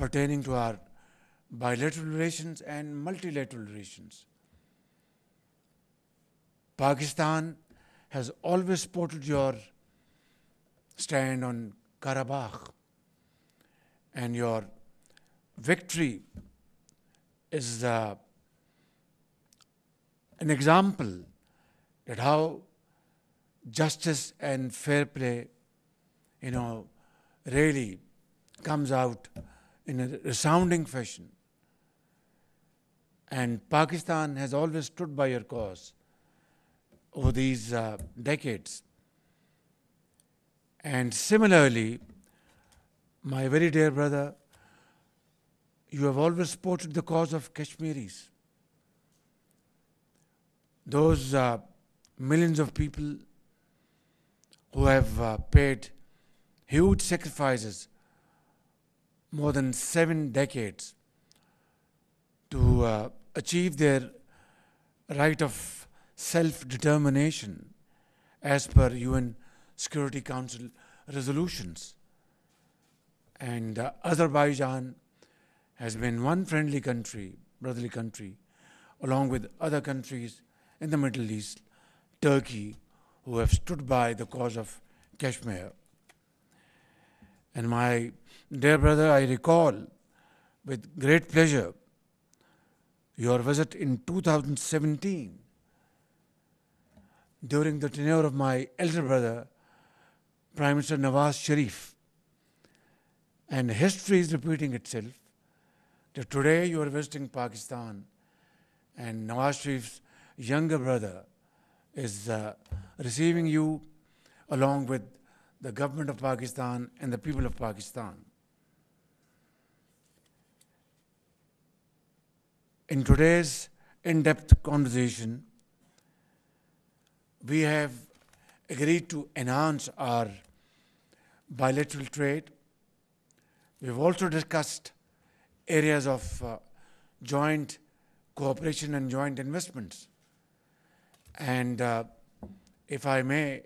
pertaining to our bilateral relations and multilateral relations. Pakistan has always supported your stand on Karabakh, and your victory is an example that how justice and fair play, really comes out in a resounding fashion. And Pakistan has always stood by your cause over these decades. And similarly, my very dear brother, you have always supported the cause of Kashmiris. Those millions of people who have paid huge sacrifices more than 7 decades to achieve their right of self-determination as per UN Security Council resolutions. And Azerbaijan has been one friendly country, brotherly country, along with other countries in the Middle East, Turkey, who have stood by the cause of Kashmir. And my dear brother, I recall with great pleasure your visit in 2017 during the tenure of my elder brother, Prime Minister Shehbaz Sharif. And history is repeating itself that today you are visiting Pakistan and Nawaz Sharif's younger brother is receiving you along with the government of Pakistan and the people of Pakistan. In today's in-depth conversation, we have agreed to enhance our bilateral trade. We have also discussed areas of joint cooperation and joint investments. And if I may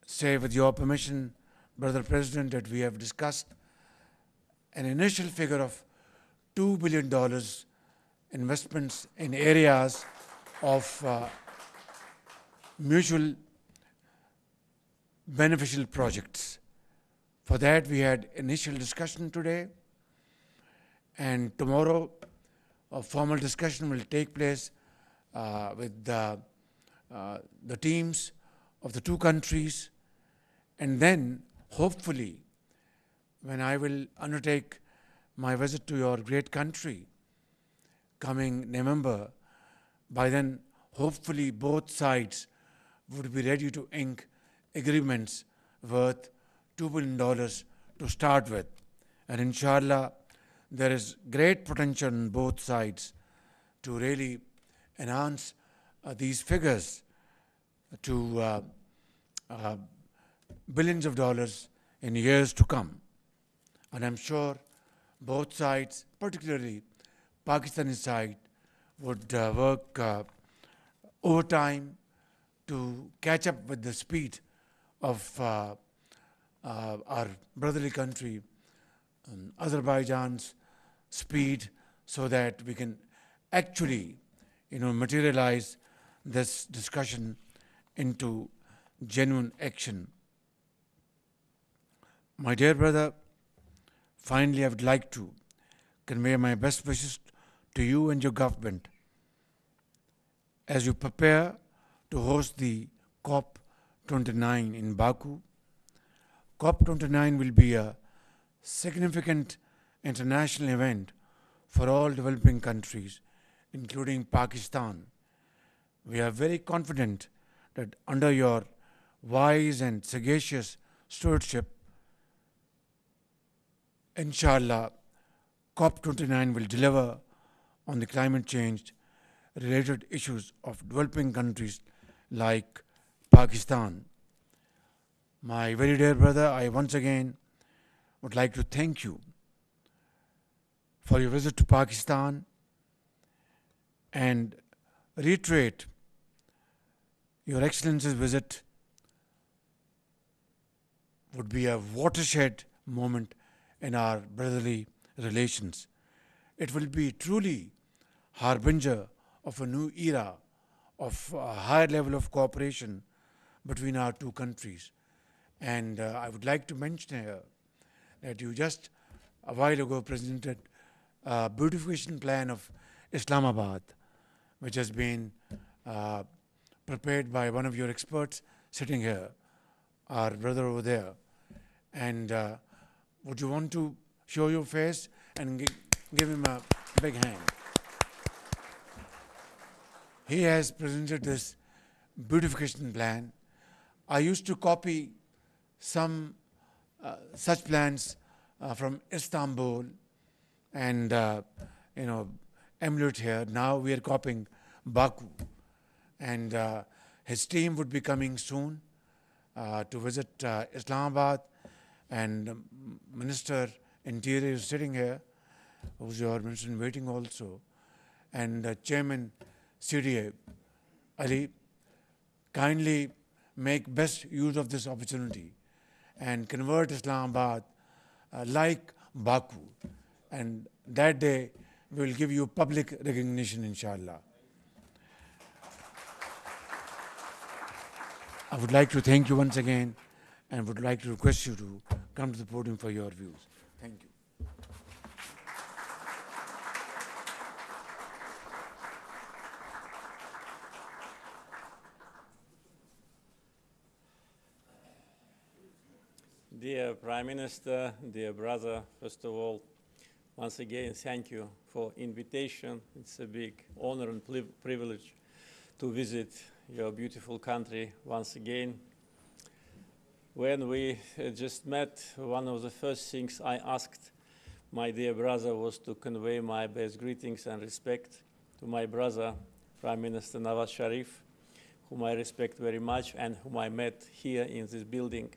say, with your permission, Brother President, that we have discussed an initial figure of $2 billion investments in areas of mutual beneficial projects. For that, we had initial discussion today, and tomorrow a formal discussion will take place with the teams of the two countries. And then, hopefully, when I will undertake my visit to your great country coming November, by then, hopefully, both sides would be ready to ink agreements worth $2 billion to start with. And inshallah, there is great potential on both sides to really enhance these figures to billions of dollars in years to come. And I'm sure both sides, particularly Pakistani side, would work overtime to catch up with the speed of our brotherly country, Azerbaijan's speed, so that we can actually, materialize this discussion into genuine action. My dear brother, finally I would like to convey my best wishes to you and your government as you prepare to host the COP29 in Baku. COP29 will be a significant international event for all developing countries, including Pakistan. We are very confident that under your wise and sagacious stewardship, inshallah, COP29 will deliver on the climate change related issues of developing countries like Pakistan. My very dear brother, I once again would like to thank you for your visit to Pakistan and reiterate your Excellency's visit would be a watershed moment in our brotherly relations. It will be truly harbinger of a new era of a higher level of cooperation between our two countries. And I would like to mention here that you just a while ago presented a beautification plan of Islamabad, which has been prepared by one of your experts sitting here, our brother over there. And would you want to show your face and give him a big hand? He has presented this beautification plan. I used to copy some such plans from Istanbul and emulate here. Now we are copying Baku, and his team would be coming soon to visit Islamabad, and Minister Interior is sitting here, who's your minister in waiting also, and Chairman CDA Ali. Kindly make best use of this opportunity and convert Islamabad like Baku, and that day we will give you public recognition, inshallah. I would like to thank you once again and would like to request you to come to the podium for your views. Thank you. Dear Prime Minister, dear brother, first of all, once again, thank you for invitation. It's a big honor and privilege to visit your beautiful country once again. When we just met, one of the first things I asked my dear brother was to convey my best greetings and respect to my brother, Prime Minister Shehbaz Sharif, whom I respect very much and whom I met here in this building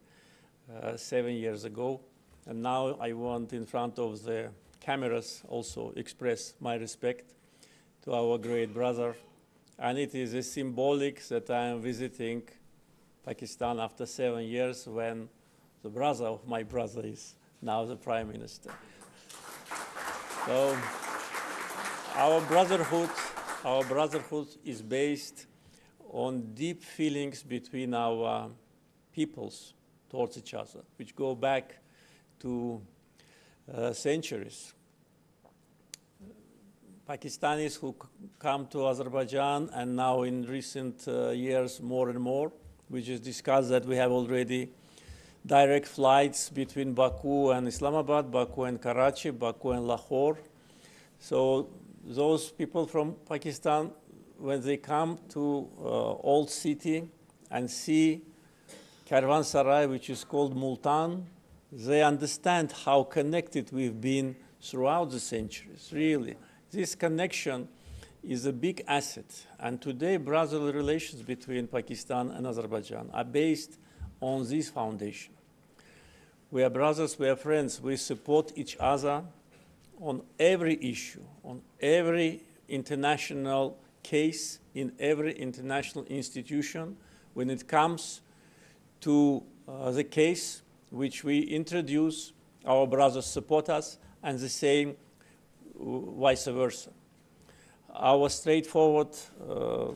7 years ago. And now I want, in front of the cameras, also express my respect to our great brother. And it is a symbolic that I am visiting Pakistan after 7 years, when the brother of my brother is now the Prime Minister. So our brotherhood is based on deep feelings between our peoples towards each other, which go back to centuries. Pakistanis who come to Azerbaijan, and now in recent years more and more, we just discussed that we have already direct flights between Baku and Islamabad, Baku and Karachi, Baku and Lahore. So those people from Pakistan, when they come to old city and see Caravanserai, which is called Multan, they understand how connected we've been throughout the centuries, really. This connection is a big asset. And today, brotherly relations between Pakistan and Azerbaijan are based on this foundation. We are brothers, we are friends, we support each other on every issue, on every international case, in every international institution. When it comes to the case which we introduce, our brothers support us, and the same vice versa. Our straightforward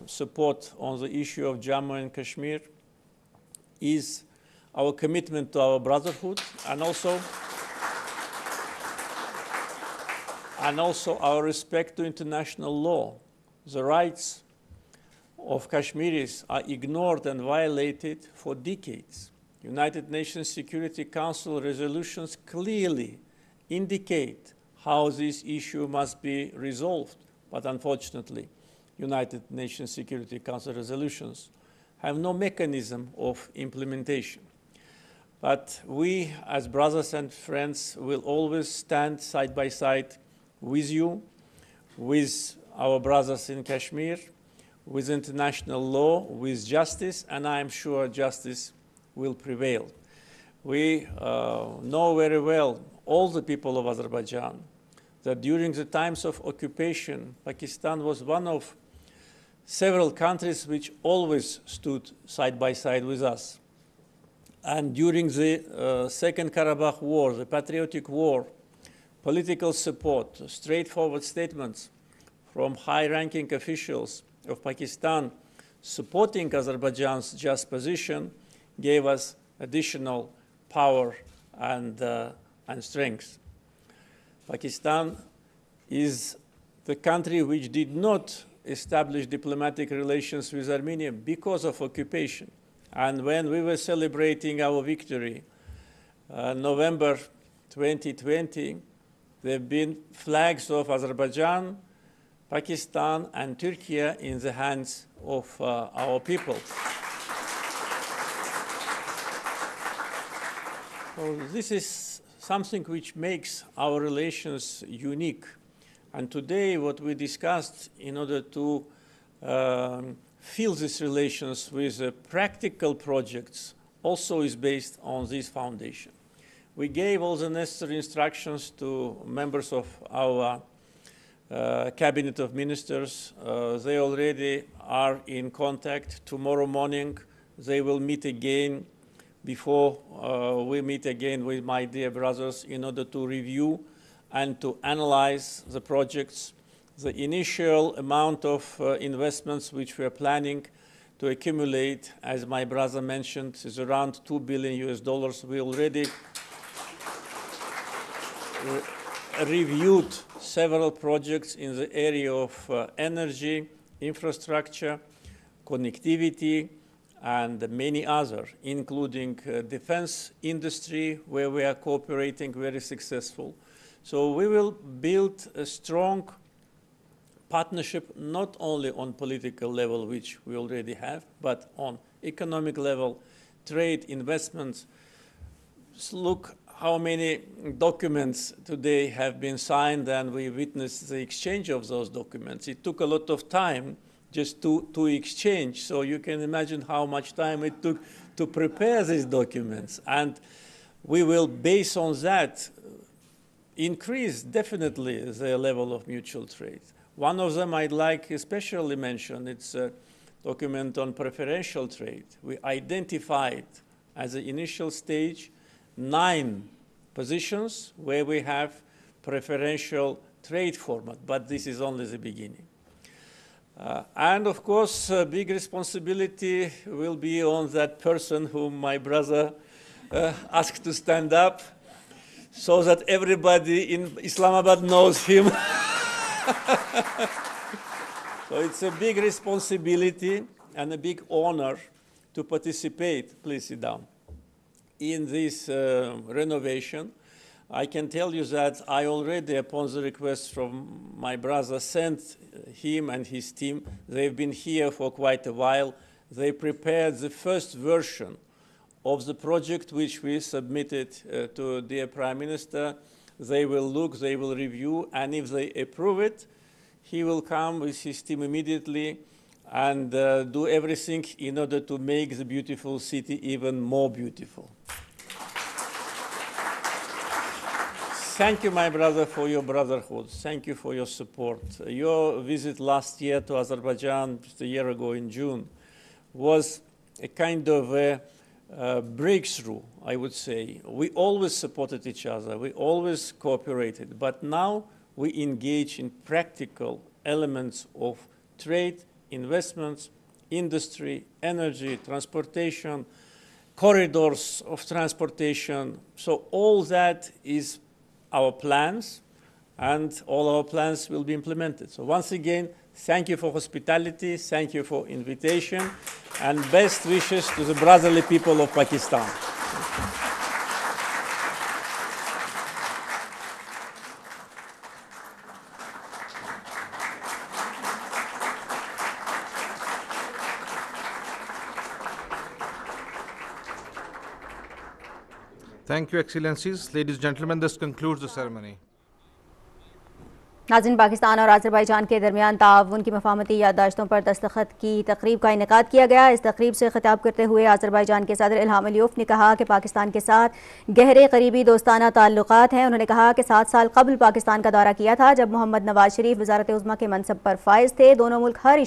support on the issue of Jammu and Kashmir is our commitment to our brotherhood, and also our respect to international law. The rights of Kashmiris are ignored and violated for decades. United Nations Security Council resolutions clearly indicate how this issue must be resolved. But unfortunately, United Nations Security Council resolutions have no mechanism of implementation. But we, as brothers and friends, will always stand side by side with you, with our brothers in Kashmir, with international law, with justice, and I am sure justice will prevail. We know very well, all the people of Azerbaijan, that during the times of occupation, Pakistan was one of several countries which always stood side by side with us. And during the Second Karabakh War, the Patriotic War, political support, straightforward statements from high-ranking officials of Pakistan supporting Azerbaijan's just position gave us additional power and strength. Pakistan is the country which did not establish diplomatic relations with Armenia because of occupation. And when we were celebrating our victory, November 2020, there have been flags of Azerbaijan, Pakistan, and Turkey in the hands of our people. So this is something which makes our relations unique. And today what we discussed in order to fill these relations with practical projects also is based on this foundation. We gave all the necessary instructions to members of our Cabinet of Ministers. They already are in contact. Tomorrow morning they will meet again before we meet again with my dear brothers in order to review and to analyze the projects. The initial amount of investments which we are planning to accumulate, as my brother mentioned, is around $2 billion. We already reviewed several projects in the area of energy, infrastructure, connectivity, and many others, including defense industry, where we are cooperating very successful. So we will build a strong partnership not only on political level, which we already have, but on economic level, trade, investments. Look how many documents today have been signed, and we witnessed the exchange of those documents. It took a lot of time just to exchange, so you can imagine how much time it took to prepare these documents. And we will, based on that, increase definitely the level of mutual trade. One of them I'd like especially mention, it's a document on preferential trade. We identified as an initial stage 9 positions where we have preferential trade format, but this is only the beginning. And of course, a big responsibility will be on that person whom my brother asked to stand up, so that everybody in Islamabad knows him. So it's a big responsibility and a big honor to participate, please sit down, in this renovation. I can tell you that I already, upon the request from my brother, sent him and his team. They've been here for quite a while. They prepared the first version of the project which we submitted to dear Prime Minister. They will look, they will review, and if they approve it, he will come with his team immediately and do everything in order to make the beautiful city even more beautiful. Thank you, my brother, for your brotherhood. Thank you for your support. Your visit last year to Azerbaijan, just a year ago in June, was a kind of a breakthrough, I would say. We always supported each other. We always cooperated. But now we engage in practical elements of trade, investments, industry, energy, transportation, corridors of transportation. So all that is our plans, and all our plans will be implemented. So once again, thank you for hospitality, thank you for invitation, and best wishes to the brotherly people of Pakistan. Thank you, Excellencies. Ladies and gentlemen, this concludes the ceremony. नाज़रीन, पाकिस्तान और Azerbaijan के दरमियान ताउन की मफाहमती याददाश्तों पर दस्तखत की तकरीब का इनेकाद किया गया। इस तकरीब से खिताब करते हुए आज़रबाईजान के सदर इल्हाम अलीयफ ने कहा कि पाकिस्तान के साथ गहरे करीबी दोस्ताना ताल्लुकात हैं। उन्होंने कहा कि 7 साल कबल पाकिस्तान का दौरा किया था जब मोहम्मद नवाज शरीफ वज़ारत उज़्मा के मनसब पर फाइज थे। दोनों मुल्क हर